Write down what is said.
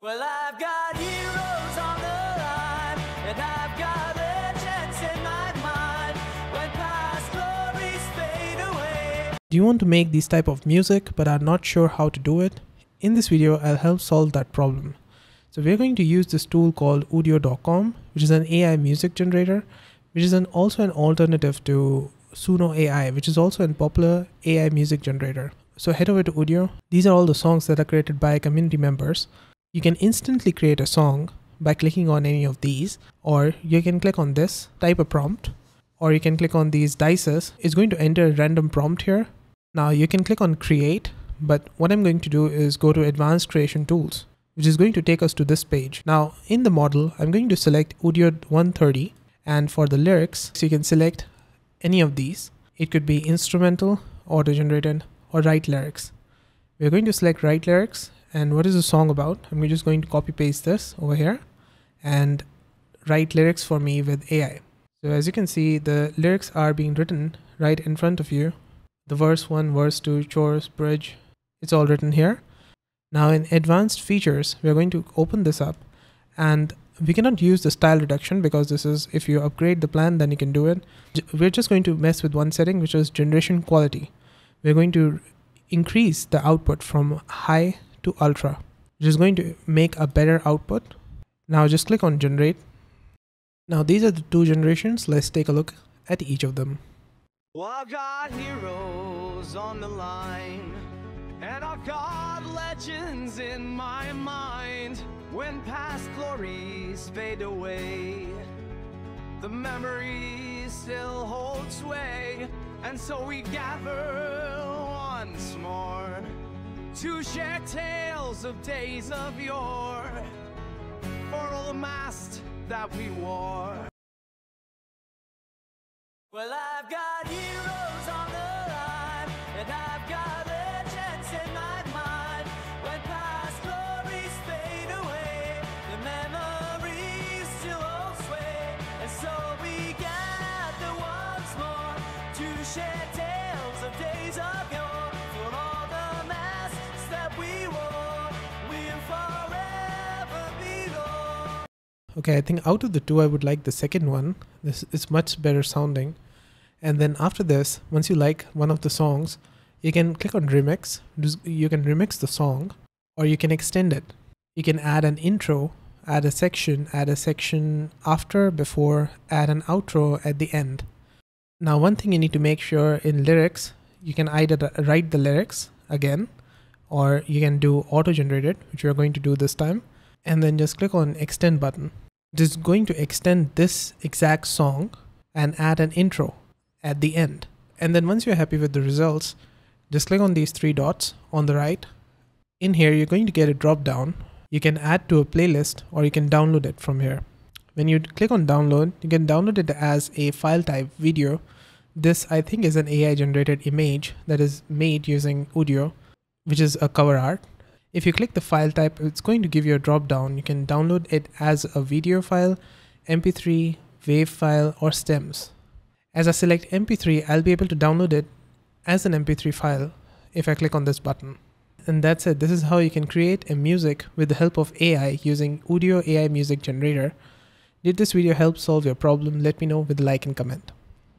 Well, I've got heroes on the line, and I've got legends in my mind. When past glories fade away. Do you want to make these type of music but are not sure how to do it? In this video, I'll help solve that problem. So we're going to use this tool called UDIO.com, which is an AI music generator, which is also an alternative to Suno AI, which is also a popular AI music generator. So head over to UDIO. These are all the songs that are created by community members. You can instantly create a song by clicking on any of these, or you can click on this, type a prompt, or you can click on these dices. It's going to enter a random prompt here. Now you can click on create, but what I'm going to do is go to advanced creation tools, which is going to take us to this page. Now in the model, I'm going to select UDIO 130, and for the lyrics, so you can select any of these. It could be instrumental, auto-generated, or write lyrics. We're going to select write lyrics. And what is the song about? I'm just going to copy paste this over here and write lyrics for me with AI. So as you can see, the lyrics are being written right in front of you. The verse 1, verse 2, chorus, bridge, it's all written here. Now in advanced features, we're going to open this up, and we cannot use the style reduction because this is, if you upgrade the plan, then you can do it. We're just going to mess with one setting, which is generation quality. We're going to increase the output from high to ultra, which is going to make a better output. Now just click on generate. Now these are the two generations. Let's take a look at each of them. Well, I've got heroes on the line, and I've got legends in my mind. When past glories fade away, the memories still hold sway, and so we gather once more to share tales of days of yore, for all the masks that we wore. Well, I've got heroes on the line, and I've got legends in my mind. When past glories fade away, the memories still hold sway, and so we gather once more to share tales of days of yore, for all the masks that we wore, we'll forever belong. Okay, I think out of the two, I would like the second one. This is much better sounding. And then after this, once you like one of the songs, you can click on remix. You can remix the song, or you can extend it. You can add an intro, add a section after, before, add an outro at the end. Now, one thing you need to make sure in lyrics, you can either write the lyrics again, or you can do auto-generated, which we are going to do this time, and then just click on extend button. It is going to extend this exact song and add an intro at the end. And then once you're happy with the results, just click on these three dots on the right. In here, you're going to get a drop down. You can add to a playlist, or you can download it from here. When you click on download, you can download it as a file type video. This, I think, is an AI generated image that is made using UDIO, which is a cover art. If you click the file type, it's going to give you a drop down. You can download it as a video file, MP3, WAV file, or stems. As I select MP3, I'll be able to download it as an MP3 file if I click on this button. And that's it. This is how you can create a music with the help of AI using UDIO AI music generator. Did this video help solve your problem? Let me know with a like and comment.